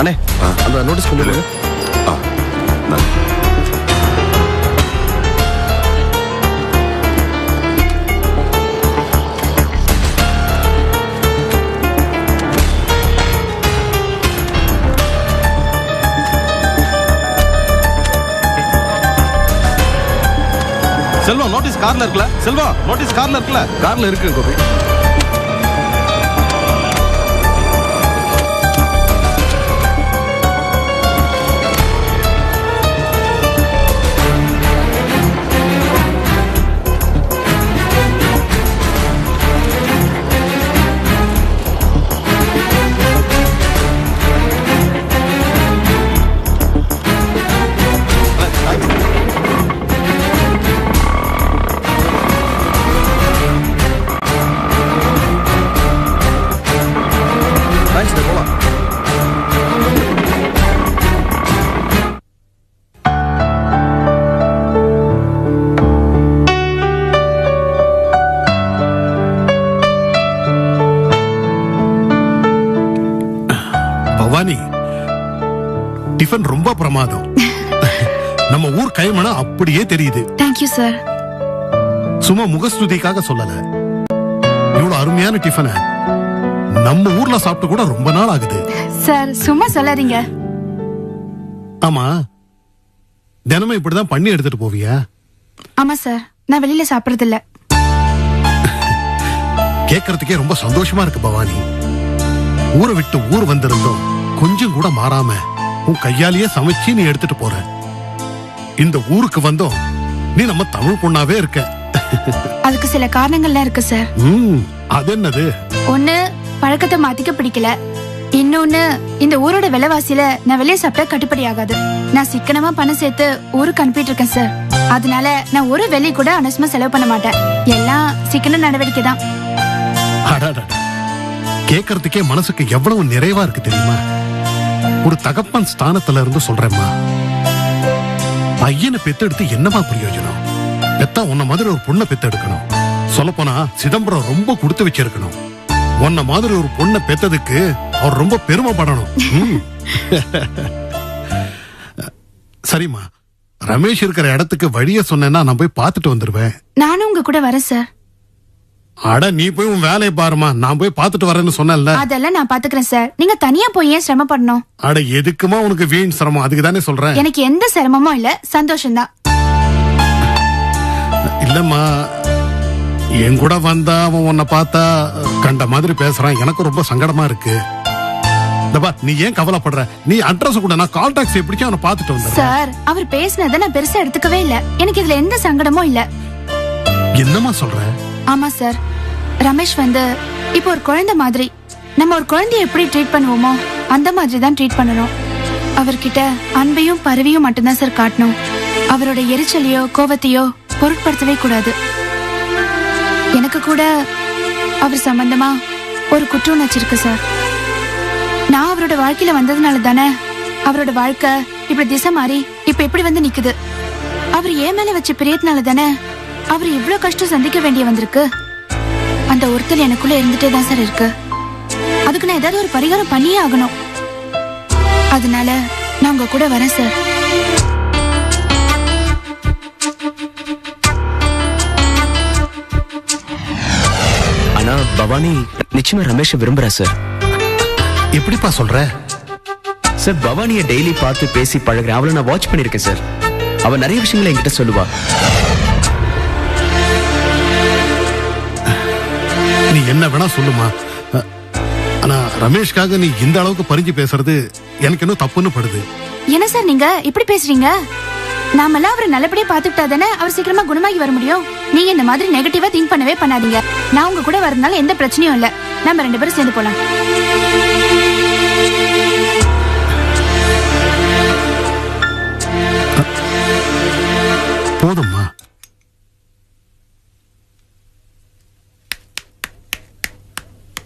அண்ணே அந்த நோட்டீஸ் கொண்டு போங்க. செல்வம் நோட்டீஸ் கார்ல இருக்குல்ல? செல்வம் நோட்டீஸ் கார்ல இருக்குல்ல? கார்ல இருக்கு கோபி. பவானி, டிஃபன் ரொம்ப பிரமாதம். நம்ம ஊர் கைமண அப்படியே தெரியுது. Thank you sir. சும்மா முகஸ்துதிக்காக சொல்லல. இவ்வளவு அருமையான டிஃபனை நம்ம ஊர்ல சாப்பிட்டு கூட ரொம்ப நாள் ஆகுது. சார் சும்மா சொல்லாதீங்க. ஆமா, தினமும் இப்படிதான் பண்ணி எடுத்துட்டு போவியா? ஆமா சார், நான் வெளியில சாப்பிடுறது இல்ல. கேட்கறதுக்கே ரொம்ப சந்தோஷமா இருக்கு பவானி. ஊரை விட்டு ஊர் வந்திருந்தோம், கொஞ்சம் கூட மாறாம உன் கையாலேயே சமைச்சு நீ எடுத்துட்டு போற. இந்த ஊருக்கு வந்தோம், நீ நம்ம தமிழ் பொண்ணாவே இருக்க. அதுக்கு சில காரணங்கள்லாம் இருக்கு சார். அது என்னது? ஒண்ணு, பழக்கத்தை மாத்திக்க பிடிக்கல. இன்னொன்னு, இந்த ஊரோட விலைவாசியில நான் வெளியே சாப்பிட்டா கட்டுப்படி ஆகாது. நான் சிக்கனமா பணம் சேர்த்து ஊருக்கு அனுப்பிட்டு இருக்கேன் சார். அதனால நான் ஒரு வெள்ளி கூட அனவசியமா செலவு பண்ண மாட்டேன். எல்லாம் சிக்கன நடவடிக்கை தான். கேட்கறதுக்கே மனசுக்கு எவ்வளவு நிறைவா இருக்கு தெரியுமா? ஒரு தகப்பன் ஸ்தானத்துல இருந்து சொல்றேம்மா, பையனை பெத்தெடுத்து என்னமா பிரயோஜனம்? பெத்தா உன்ன மாதிரி ஒரு பொண்ணை பெத்தெடுக்கணும். சொல்லப்போனா சிதம்பரம் ரொம்ப கொடுத்து வச்சிருக்கணும். உன்ன மாதிரி ஒரு பொண்ணை பெத்ததுக்கு அவர் ரொம்ப பெருமைப்படணும். சரிம்மா, ரமேஷ் இருக்கிற இடத்துக்கு வழிய சொன்னேன்னா நான் போய் பார்த்துட்டு வந்துருவேன். நானும் உங்க கூட வரேன் சார். அட நீ போய் உன் வேலையை பாருமா, நான் போய் பார்த்துட்டு வரேன்னு சொன்னேன்ல. அதெல்லாம் நான் பாத்துக்கிறேன் சார். நீங்க தனியா போய் ஏன் சிரமப்படணும்? அட எதுக்குமா உனக்கு வீண் சிரமம்? அதுக்கு தானே சொல்றேன். எனக்கு எந்த சிரமமும் இல்ல, சந்தோஷம்தான். இல்லம்மா, என் கூட வந்தா அவன் உன்னை பார்த்தா கண்ட மாதிரி பேசுறான். எனக்கு ரொம்ப சங்கடமா இருக்கு. நீ ஏன் கவலைப்படுற? நீ அட்ரஸ் கூட நான் கால் டாக்ஸி பிடிச்சு அவனை பார்த்துட்டு வந்தேன் சார். அவர் பேசினதை நான் பெருசா எடுத்துக்கவே இல்ல. எனக்கு இதுல எந்த சங்கடமும் இல்ல. என்னமா சொல்ற? ஆமா சார், ரமேஷ் வந்து இப்போ ஒரு குழந்தை மாதிரி. நம்ம ஒரு குழந்தைய எப்படி ட்ரீட் பண்ணுவோமோ அந்த மாதிரி தான் ட்ரீட் பண்ணணும். அவர்கிட்ட அன்பையும் பரவியும் மட்டும்தான் சார் காட்டணும். அவரோட எரிச்சலையோ கோவத்தையோ பொருட்படுத்தவே கூடாது. எனக்கு கூட அவர் சம்பந்தமா ஒரு குற்ற உணர்ச்சி இருக்கு சார். நான் அவரோட வாழ்க்கையில வந்ததுனால தானே அவரோட வாழ்க்கை இப்படி திசை மாறி இப்ப எப்படி வந்து நிக்குது. அவர் ஏன் மேல வச்ச பிரியத்தினால தானே அவர் இவ்வளவு கஷ்டம் சந்திக்க வேண்டிய வந்திருக்கு. அந்த ஒருத்தர் எனக்குள்ள இருந்துட்டே தான் சார் இருக்கு. அதுக்கு நான் ஏதாவது ஒரு பரிகாரம் பண்ணியே ஆகணும். அதனால நான் உங்க கூட வரேன் சார். ஆனா பவானி நிச்சயமா ரமேஷ் விரும்புறா சார். எப்படிப்பா சொல்ற? சார், பவானிய டெய்லி பார்த்து பேசி பழகுறேன். அவளை நான் வாட்ச் பண்ணிருக்கேன் சார். அவ நிறைய விஷயங்களை என்கிட்ட சொல்லுவா. நீ என்ன வேணா சொல்லுமா, ஆனா ரமேஷ்காக நீ இந்த அளவுக்கு பறிஞ்சு பேசுறது எனக்கு இன்னும் தப்புன்னு படுது. என்ன சார் நீங்க இப்படி பேசுறீங்க? நாமெல்லாம் அவரை நல்லபடியா பாத்துக்கிட்டா தானே அவர் சீக்கிரமா குணமாகி வர முடியும். நீங்க இந்த மாதிரி நெகட்டிவா திங்க் பண்ணவே பண்ணாதீங்க. நான் உங்க கூட வரதுனால எந்த பிரச்சனையும் இல்ல. நம்ம 2 பேரும் சேர்ந்து போலாம். போதும்மா.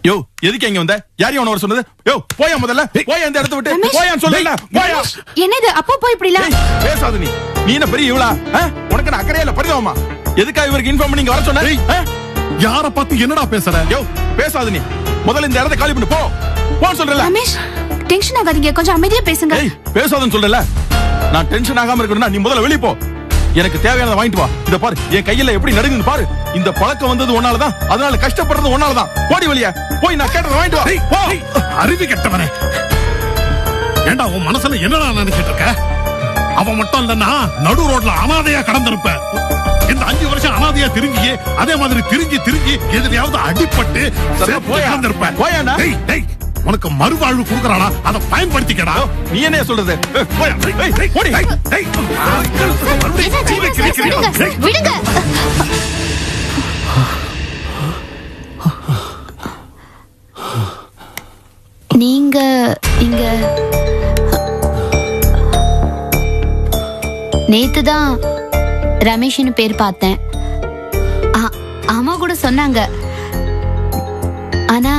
யோ, எதுக்கு இங்க வந்த? யார் அவன வர சொன்னது? யோ, போயா முதல்ல. போயா இந்த இடத்தை விட்டு. போயான்னு சொல்லல. போயா. என்னது அப்போ போய் இப்படிலாம் பேசாத நீ. நீ என்ன பெரிய இவளா? உனக்கு நான் அக்கறையில பரிதாபமா? எதுக்கா இவருக்கு இன்ஃபார்ம் பண்ணி இங்க வர சொன்ன? யார பார்த்து என்னடா பேசுற? யோ, பேசாத நீ. முதல்ல இந்த இடத்தை காலி பண்ணு. போ. போ சொல்றல. ரமேஷ், டென்ஷன் ஆகாதீங்க, கொஞ்சம் அமைதியா பேசுங்க. ஏய் பேசாதன்னு சொல்றல. நான் டென்ஷன் ஆகாம இருக்கணும்னா நீ முதல்ல வெளிய போ. எனக்கு தேவையானதை வாங்கிட்டு வா. இத பாரு, என் கையில எப்படி நடுங்குன்னு பாரு. இந்த பழக்கம் வந்தது ஒன்னாலதான், அதனால கஷ்டப்படுறது ஒன்னாலதான். போடி வெளிய போய் நான் கேட்டதை வாங்கிட்டு வா. போ. அறிவு கெட்டவனே, ஏண்டா உன் மனசுல என்னடா நினைச்சிட்டு இருக்க? அவன் மட்டும் இல்லன்னா நடு ரோட்ல அனாதையா கடந்திருப்ப. இந்த 5 வருஷம் அனாதையா திரிஞ்சியே அதே மாதிரி திரிஞ்சு எதிரையாவது அடிபட்டு கடந்திருப்ப. போயாண்டா. உனக்கு மறுவாழ்வு கொடுக்கறானா, அதை பயன்படுத்திக்கடா. நீ என்ன சொல்றது? போயா. போடி. விடுங்க. நீங்க இங்க நேத்துதான் ரமேஷ்னு பேர் பார்த்தேன். அம்மா கூட சொன்னாங்க. ஆனா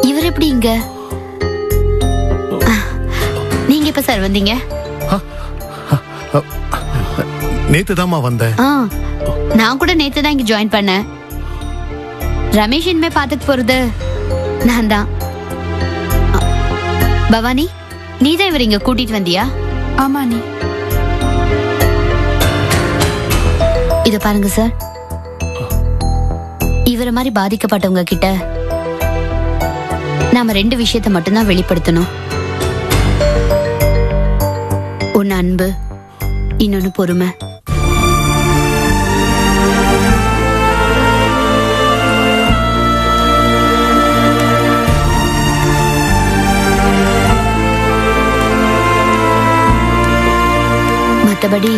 இவர் எப்படி இங்க? நீங்க எப்ப சார் வந்தீங்க? நேத்துதாம்மா வந்தேன். நான் கூட நேத்து தான் இங்க ஜாயின் பண்ணேன். ரமேஷ் இனிமே பாத்துட்டு போறது நான் தான். பவானி, நீதான் இவர் இங்க கூட்டிட்டு வந்தியா? ஆமா நீ. இத பாருங்க சார், இவர மாதிரி பாதிக்கப்பட்டவங்க கிட்ட நாம 2 விஷயத்தை மட்டும்தான் வெளிப்படுத்தணும். ஒன்னு அன்பு, இன்னொன்னு பொறுமை. மற்றபடி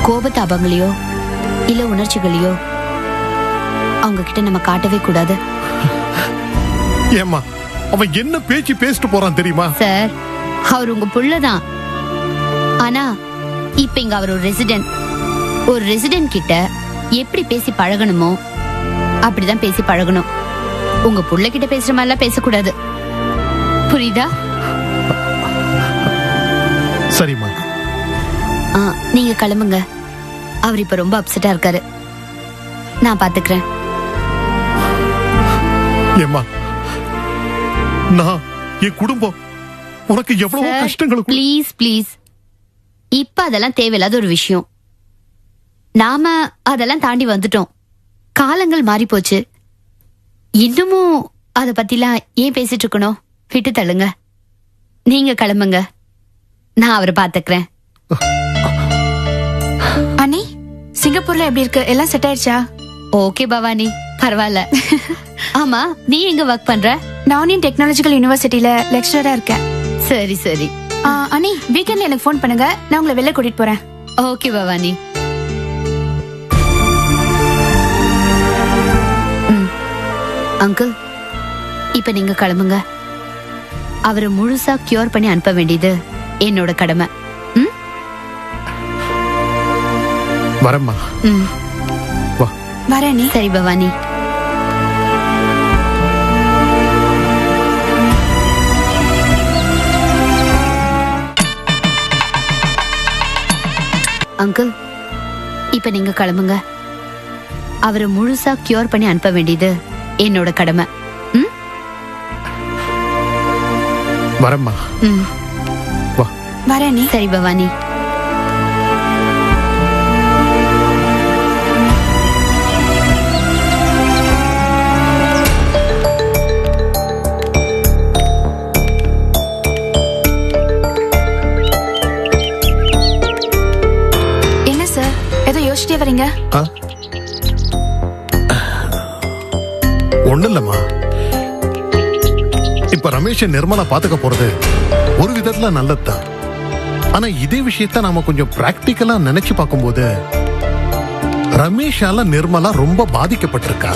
கோபத்தாபங்களையோ இல்ல உணர்ச்சிகளையோ அவங்க கிட்ட நம்ம காட்டவே கூடாது. ஏமா அவன் என்ன பேச்சு பேசிட்டு போறான் தெரியுமா? சார், அவர் உங்க புள்ளதான். ஆனா இப்ப இங்க அவர் ஒரு ரெசிடென்ட் கிட்ட எப்படி பேசி பழகணுமோ அப்படிதான் பேசி பழகணும். உங்க புள்ள கிட்ட பேசுற மாதிரிலாம் பேசக்கூடாது. புரியுதா? சரிம்மா. நீங்க கிளம்புங்க. அவர் இப்ப ரொம்ப அப்செட்டா இருக்காரு. நான் பாத்துக்கிறேன். ஏம்மா, நான் என் குடும்பம் உனக்கு எவ்வளவு கஷ்டங்கள். ப்ளீஸ் ப்ளீஸ், இப்ப அதெல்லாம் தேவையில்லாத ஒரு விஷயம். நாம அதெல்லாம் தாண்டி வந்துட்டோம். காலங்கள் மாறி போச்சு. இன்னமும் அத பத்திலாம் ஏன் பேசிட்டு இருக்கணும்? விட்டு தள்ளுங்க. நீங்க கிளம்புங்க, நான் அவரை பாத்துக்கிறேன். அண்ணி, சிங்கப்பூர்ல எப்படி இருக்கு? எல்லாம் செட் ஆயிடுச்சா? ஓகே பவானி, பரவாயில்ல. ஆமா, நீ எங்க ஒர்க் பண்ற? நானும் டெக்னாலஜிக்கல் யூனிவர்சிட்டியில லெக்சரரா இருக்கேன். சரி சரி. அண்ணி, வீக்கெண்ட்ல எனக்கு ஃபோன் பண்ணுங்க, நான் உங்களை வெளில கூட்டிட்டு போறேன். ஓகே பவானி. அங்கிள், இப்ப நீங்க கிளம்புங்க. அவரை முழுசா கியூர் பண்ணி அனுப்ப வேண்டியது என்னோட கடமை. வரேம்மா. வா. வரேன். சரி பவானி. அங்கிள், இப்ப நீங்க கிளம்புங்க. அவரை முழுசா கியூர் பண்ணி அனுப்ப வேண்டியது என்னோட கடமை. வரேம்மா. வா. வரேன். சரி பவானி. யோசிச்சிட்டே வரீங்க? ஒண்ணு இல்லம்மா, இப்ப ரமேஷ் நிர்மலா பாத்துக்க போறது ஒரு விதத்துல நல்லதுதான். ஆனா இதே விஷயத்த நாம கொஞ்சம் பிராக்டிக்கலா நினைச்சு பார்க்கும்போது ரமேஷால நிர்மலா ரொம்ப பாதிக்கப்பட்டிருக்கா.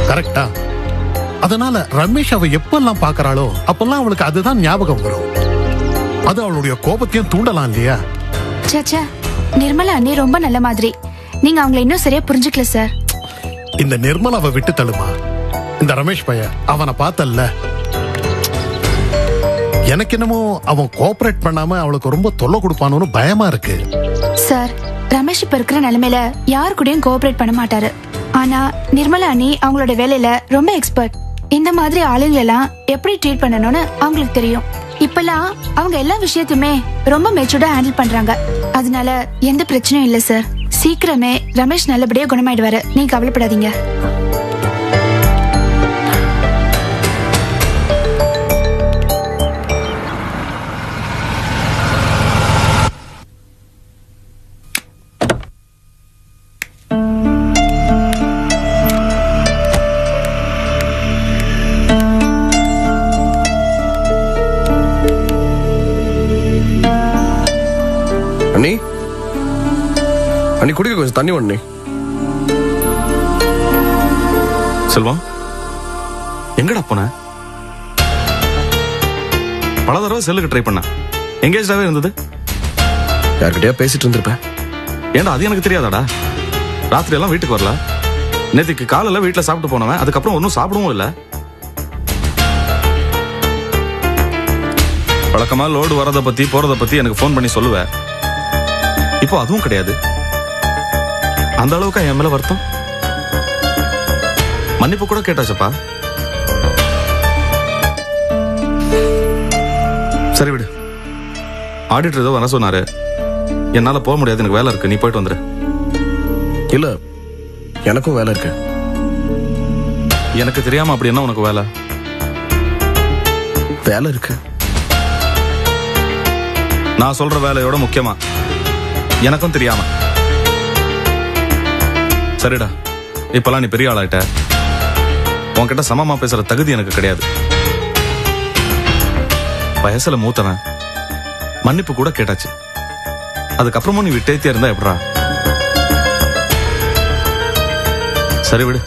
கரெக்டா? அதனால ரமேஷ் அவ எப்பெல்லாம் பாக்குறாளோ அப்பெல்லாம் அவளுக்கு அதுதான் ஞாபகம் வரும். அது அவளுடைய கோபத்தையும் தூண்டலாம் இல்லையா? சச்சா, நிர்மலா அண்ணி ரொம்ப நல்ல மாதிரி. நீங்க அவங்களை இன்னும் சரியா புரிஞ்சுக்கல சார். இந்த நிர்மலாவை விட்டு தள்ளுமா. இந்த ரமேஷ் பையன் அவனை பார்த்தல்ல, எனக்கு என்னமோ அவன் கோஆபரேட் பண்ணாம அவளுக்கு ரொம்ப தொல்லை கொடுப்பானு பயமா இருக்கு. சார், ரமேஷ் இப்ப இருக்கிற நிலைமையில யாரு கூடயும் கோஆபரேட் பண்ண மாட்டாரு. ஆனா நிர்மலா அண்ணி அவங்களோட வேலையில ரொம்ப எக்ஸ்பர்ட். இந்த மாதிரி ஆளுங்களெல்லாம் எப்படி ட்ரீட் பண்ணணும்னு அவங்களுக்கு தெரியும். இப்பெல்லாம் அவங்க எல்லா விஷயத்தையுமே ரொம்ப மெச்சூர்டா ஹேண்டில் பண்றாங்க. அதனால எந்த பிரச்சனையும் இல்ல சார். சீக்கிரமே ரமேஷ் நல்லபடியா குணமாயிடுவாரு, நீங்க கவலைப்படாதீங்க. அண்ணி அண்ணி குடிக்க கொஞ்சம் தண்ணி ஒண்ணு. செல்வம், எங்கடா போன? பல தடவை செல்லுக்கு ட்ரை பண்ண, எங்கேஜாவே இருந்தது. யார்கிட்டயா பேசிட்டு இருந்திருப்பேன். ஏன்டா அது எனக்கு தெரியாதாடா? ராத்திரி எல்லாம் வீட்டுக்கு வரல. நேற்றுக்கு காலையில வீட்டுல சாப்பிட்டு போனவன் அதுக்கப்புறம் ஒன்னும் சாப்பிடவும் இல்லை. வழக்கமா லோடு வரதை பத்தி போறதை பத்தி எனக்கு போன் பண்ணி சொல்லுவேன். இப்போ அதுவும் கிடையாது. அந்த அளவுக்கு என் மேல வருத்தம். மன்னிப்பு கூட கேட்டாச்சப்பா. சரி விடு. ஆடிட்டர் ஏதோ வர சொன்னாரு. என்னால போக முடியாது, எனக்கு வேலை இருக்கு, நீ போயிட்டு வந்துரு. இல்ல, எனக்கும் வேலை இருக்கு. எனக்கு தெரியாம அப்படி என்ன உனக்கு வேலை? வேலை இருக்கு. நான் சொல்ற வேலையோட முக்கியமா எனக்கும் தெரியாம. சரிடா, இப்பெல்லாம் நீ பெரிய ஆளாயிட்ட. உன்கிட்ட சமமா பேசுற தகுதி எனக்கு கிடையாது. வயசுல மூத்தவன், மன்னிப்பு கூட கேட்டாச்சு. அதுக்கப்புறமும் நீ விட்டேத்தியா இருந்தா எப்படா? சரி விடு.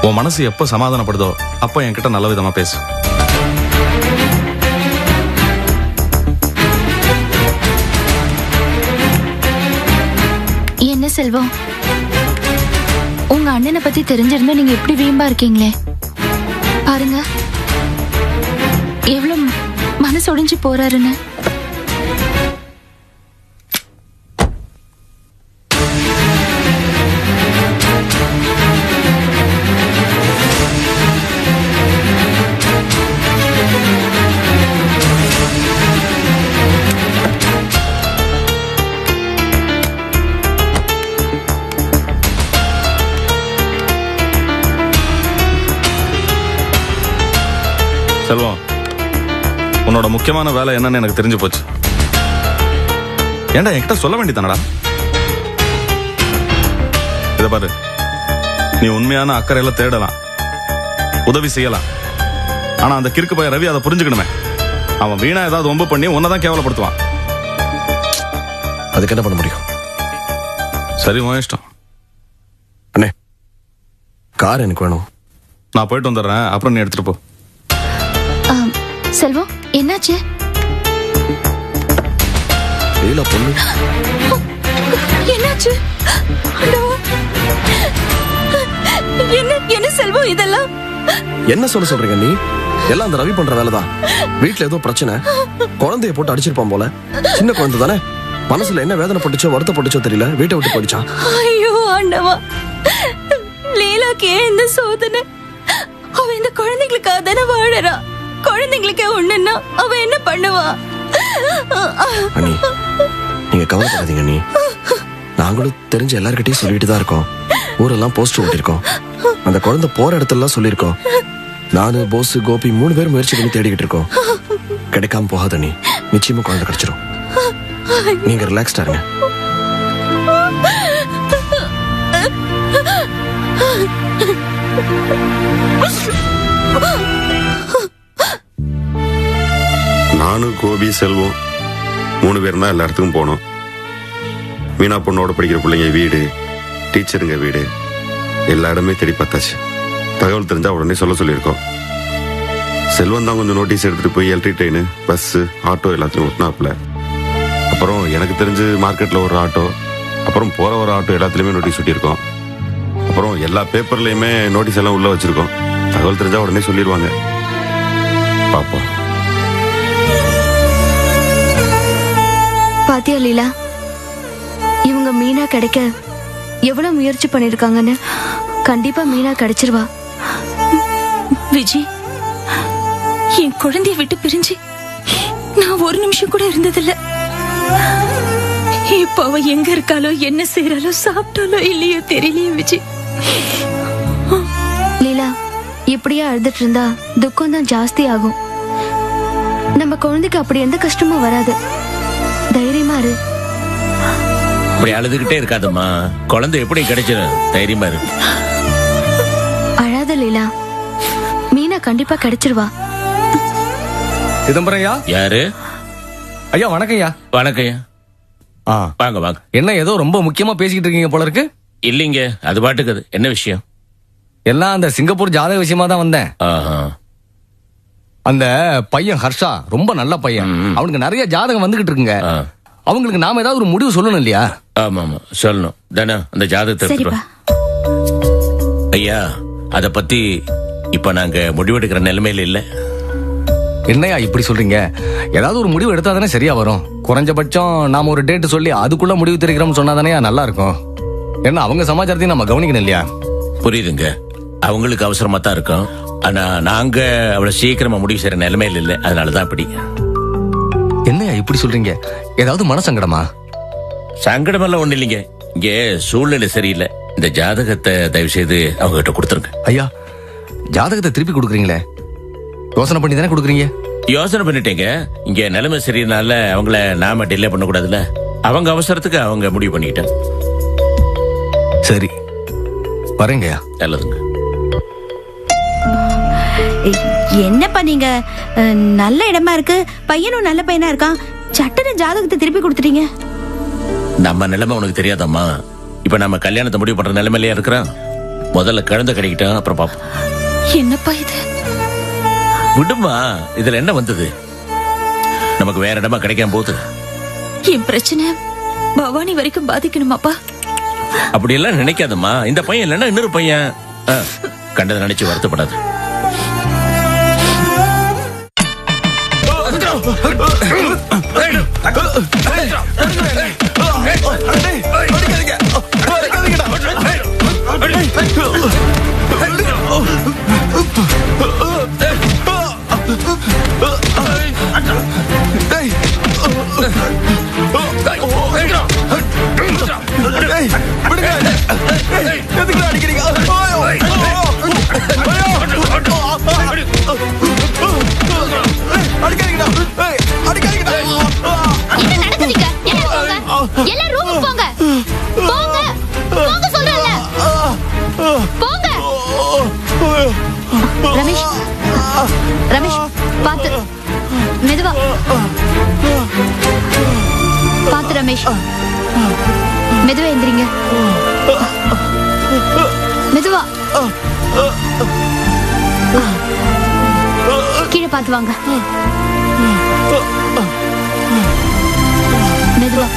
உன் மனசு எப்ப சமாதானப்படுதோ அப்ப என்கிட்ட நல்ல விதமா பேசு. என்ன செல்வம், உங்க அண்ணனை பத்தி தெரிஞ்சிருந்தா நீங்க எப்படி வீம்பா இருக்கீங்களே பாருங்க, எவ்வளவு மனசு உடைஞ்சு போறாருன்னு. செல்வம், உன்னோட முக்கியமான வேலை என்னன்னு எனக்கு தெரிஞ்சு போச்சு. ஏன்டா என்கிட்ட சொல்ல வேண்டியதானடா? இத பாரு, நீ உண்மையான அக்கறையில தேடலாம், உதவி செய்யலாம். ஆனா அந்த கிறுக்கு பையன் ரவி அதை புரிஞ்சுக்கணுமே. அவன் வீணா ஏதாவது ஒம்பு பண்ணி உன்னதான் கேவலப்படுத்துவான். அதுக்கு என்ன பண்ண முடியும்? சரி, உன் இஷ்டம். அண்ணே, கார் எனக்கு வேணும். நான் போயிட்டு வந்துடுறேன், அப்புறம் நீ எடுத்துட்டு போ. செல்வம், என்னாச்சு? லீலா பொண்ணு. என்னாச்சு? என்ன செல்வம் இதெல்லாம்? என்ன சொல்றீங்க நீ? எல்லாம் அந்த ரவி பண்ற வேலைதான். வீட்டுல ஏதோ பிரச்சனை, குழந்தைய போட்டு அடிச்சிருப்பான் போல. சின்ன குழந்தை தானே, மனசுல என்ன வேதனை பட்டுச்சோ வருத்தப்பட்டுச்சோ தெரியல, வீட்டை விட்டு போயிடுச்சான். ஐயோ ஆண்டவா, லீலாக்கு ஏன் இந்த சோதனை? அவ இந்த குழந்தைகளுக்காக தானே வாழறா. குழந்தைங்களுக்கு ஒண்ணுன்னா அவ என்ன பண்ணுவா? அண்ணி, நீங்க கவலைப்படாதீங்க அண்ணி. நாங்களும் தெரிஞ்ச எல்லார்கிட்டயும் சொல்லிட்டு தான் இருக்கோம். ஊரெல்லாம் போஸ்டர் ஓட்டிருக்கோம். அந்த குழந்தை போற இடத்துல சொல்லிருக்கோம். நானு, போஸ், கோபி 3 பேர் முயற்சி பண்ணி தேடிக்கிட்டு இருக்கோம். கிடைக்காம போகாத அண்ணி, நிச்சயமா குழந்தை கிடைச்சிரும். நீங்க ரிலாக்ஸ்டா இருங்க. நானும் கோபி, செல்வம் 3 பேர் தான் எல்லா இடத்துக்கும் போனோம். மீனா பொண்ணோட படிக்கிற பிள்ளைங்க வீடு, டீச்சருங்க வீடு, எல்லா இடமே தேடி பார்த்தாச்சு. தகவல் தெரிஞ்சா உடனே சொல்லியிருக்கோம். செல்வம் தான் கொஞ்சம் நோட்டீஸ் எடுத்துட்டு போய் எலக்ட்ரிக் ட்ரெயின், பஸ், ஆட்டோ எல்லாத்தையும் ஒட்டினாப்புல. அப்புறம் எனக்கு தெரிஞ்சு மார்க்கெட்ல ஒரு ஆட்டோ, அப்புறம் போற ஒரு ஆட்டோ எல்லாத்துலயுமே நோட்டீஸ் ஒட்டியிருக்கோம். அப்புறம் எல்லா பேப்பர்லயுமே நோட்டீஸ் எல்லாம் உள்ள வச்சிருக்கோம். தகவல் தெரிஞ்சா உடனே சொல்லிடுவாங்க. பாப்போம். பாத்தியா லீலா, இவங்க மீனா கிடைக்க எவ்வளவு முயற்சி பண்ணிருக்காங்கன்னு. கண்டிப்பா மீனா கிடைச்சிருவா. விஜி, என் குழந்தைய விட்டு பிரிஞ்சு நான் ஒரு நிமிஷம் கூட இருந்ததில்ல. இப்ப அவ எங்க இருக்காளோ, என்ன செய்யறாளோ, சாப்பிட்டாலோ இல்லையோ தெரியலையே விஜி. லீலா, இப்படியே அழுதுட்டு இருந்தா துக்கம் தான் ஜாஸ்தி ஆகும். நம்ம குழந்தைக்கு அப்படி எந்த கஷ்டமும் வராது. தைரியமா இரு. இப்படி அழுதுகிட்டே இருக்காதம்மா, குழந்தை எப்படி கிடைச்சிடும், தைரியமா இரு. அழாத லீலா, மீனா கண்டிப்பா கிடைச்சிருவா. சிதம்பரம் ஐயா. யாரு? ஐயா வணக்கம் ஐயா. வணக்கம் ஐயா. வாங்க வாங்க. என்ன ஏதோ ரொம்ப முக்கியமா பேசிக்கிட்டு இருக்கீங்க போல இருக்கு. இல்லைங்க, அது பாட்டுக்குது. என்ன விஷயம்? எல்லாம் அந்த சிங்கப்பூர் ஜாதக விஷயமா தான் வந்தேன். அந்த பையன் ஹர்ஷா ரொம்ப நல்ல பையன். அவனுக்கு நிறைய ஜாதகம் வந்துகிட்டு இருக்குங்க. அவங்களுக்கு நாம ஏதாவது ஒரு முடிவு சொல்லணும் இல்லையா? ஆமா ஆமா சொல்லணும் தானே. அந்த ஜாதகத்தை ஐயா, அத பத்தி இப்ப நாங்க முடிவெடுக்கிற நிலைமையில இல்ல. என்னையா இப்படி சொல்றீங்க? ஏதாவது ஒரு முடிவு எடுத்தா தானே சரியா வரும். குறைஞ்சபட்சம் நாம ஒரு டேட் சொல்லி அதுக்குள்ள முடிவு தெரிவிக்கிறோம் சொன்னா தானே நல்லா இருக்கும். ஏன்னா அவங்க சமாச்சாரத்தையும் நம்ம கவனிக்கணும் இல்லையா? புரியுதுங்க, அவங்களுக்கு அவசரமா தான் இருக்கும். ஆனா நாங்க அவ்வளவு சீக்கிரமா முடிவு செய்யற நிலைமையில இல்ல. அதனாலதான் இப்படி. என்னையா இப்படி சொல்றீங்க? ஏதாவது மனசங்கடமா? சங்கடம் எல்லாம் ஒண்ணு இல்லைங்க. இங்க சூழ்நிலை சரியில்லை. இந்த ஜாதகத்தை தயவு செய்து அவங்க கிட்ட கொடுத்துருங்க. ஐயா, ஜாதகத்தை திருப்பி கொடுக்குறீங்களே, யோசனை பண்ணி தானே கொடுக்குறீங்க? யோசனை பண்ணிட்டேங்க. இங்க நிலைமை சரியினால அவங்கள நாம டிலே பண்ண கூடாதுல்ல. அவங்க அவசரத்துக்கு அவங்க முடிவு பண்ணிக்கிட்டாங்க. சரி, வரேங்கய்யா. நல்லதுங்க. என்னப்பா நீங்க நல்ல இடமா இருக்கு, பையனும் நல்ல பையனா இருக்கான், சட்டன ஜாதகத்தை திருப்பி கொடுத்துட்டீங்க. நம்ம நிலைமை உனக்கு தெரியாதம்மா. இப்ப நம்ம கல்யாணத்தை முடிவு பண்ற நிலைமையிலேயே இருக்கிறோம். முதல்ல குழந்தை கிடைக்கிட்டோம், அப்புறம் பாப்போம். என்னப்பா இது? விடுமா, இதுல என்ன வந்தது? நமக்கு வேற இடமா கிடைக்காம போகுது. என் பிரச்சனை பவானி வரைக்கும் பாதிக்கணுமாப்பா? அப்படி எல்லாம் நினைக்காதம்மா. இந்த பையன் இல்லைன்னா இன்னொரு பையன். கண்டதை நினைச்சு வருத்தப்படாது. ரமேஷ், ரமேஷ் பாத்து, மெதுவா பாத்து. ரமேஷ், மெதுவா எந்திரிங்க. மெதுவா கீழே பாத்து வாங்க. மெதுவா.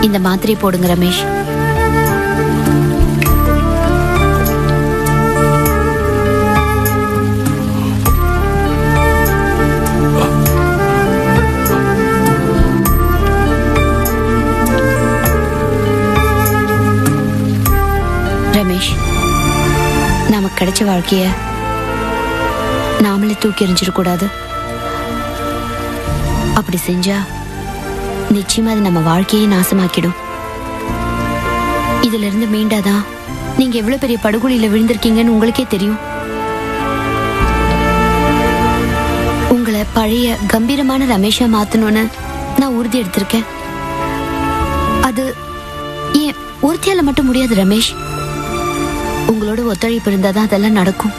இந்த மாத்திரை போடுங்க ரமேஷ். ரமேஷ், நமக்கு கிடைச்ச வாழ்க்கைய நாமளே தூக்கி எறிஞ்சிடக்கூடாது. அப்படி செஞ்சா நிச்சயமா அது நம்ம வாழ்க்கையை நாசமாக்கிடும். இதுல இருந்து மீண்டாதான் நீங்க எவ்வளவு பெரிய படுகொலியில விழுந்திருக்கீங்கன்னு உங்களுக்கே தெரியும். உங்களை பழைய கம்பீரமான ரமேஷா மாத்தணும்னு நான் உறுதி எடுத்திருக்கேன். அது ஏன் உறுதியால மட்டும் முடியாது ரமேஷ். உங்களோட ஒத்துழைப்பு இருந்தாதான் அதெல்லாம் நடக்கும்.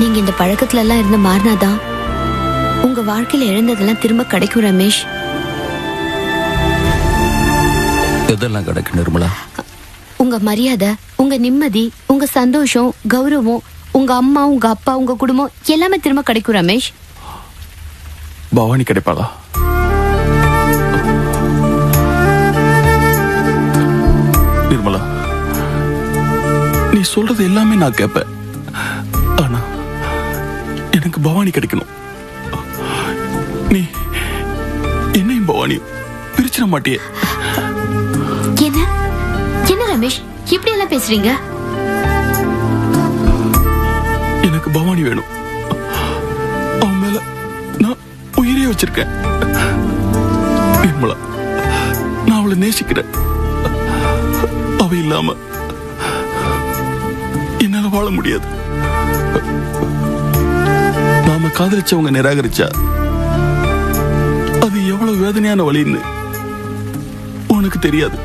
நீங்க இந்த பழக்கத்துல எல்லாம் இருந்து மாறினாதான் உங்க வாழ்க்கையில இழந்ததெல்லாம் திரும்ப கிடைக்கும் ரமேஷ். எதெல்லாம் கிடைக்கும் நிர்மலா? உங்க மரியாதை, உங்க நிம்மதி, உங்க சந்தோஷம், கௌரவம், உங்க அம்மா, உங்க அப்பா, உங்க குடும்பம் எல்லாமே திரும்ப கிடைக்கும் ரமேஷ். பவானி கிடைப்பாளா? நிர்மலா, நீ சொல்றது எல்லாமே நான் கேட்பேன். ஆனா எனக்கு பவானி கிடைக்கணும். நீ என்னையும் பவானி பிரிச்சிட மாட்டியே. என்ன என்ன ரமேஷ் இப்படி எல்லாம் பேசுறீங்க? எனக்கு பவானி வேணும். அவன் மேல நான் உயிரே வச்சிருக்கேன். நிர்மலா, நான் அவளை நேசிக்கிறேன். அவ இல்லாம என்னால வாழ முடியாது. நாம காதலிச்சவங்க நிராகரிச்சா அது எவ்வளவு வேதனையான வழின்னு உனக்கு தெரியாது.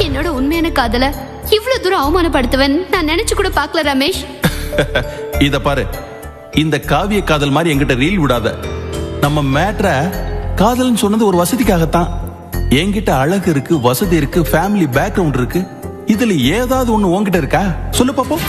என்னோட உண்மையான காதல இவ்வளவு தூரம் அவமானப்படுத்துவன் நான் நினைச்சு கூட பார்க்கல ரமேஷ். இத பாரு, இந்த காவிய காதல் மாதிரி என்கிட்ட ரீல் விடாத. நம்ம மேட்ர காதல்னு சொன்னது ஒரு வசதிக்காகத்தான். என்கிட்ட அழகு இருக்கு, வசதி இருக்கு, ஃபேமிலி பேக்ரவுண்ட் இருக்கு. இதுல ஏதாவது ஒண்ணு உன்கிட்ட இருக்கா? சொல்லு பாப்போம்.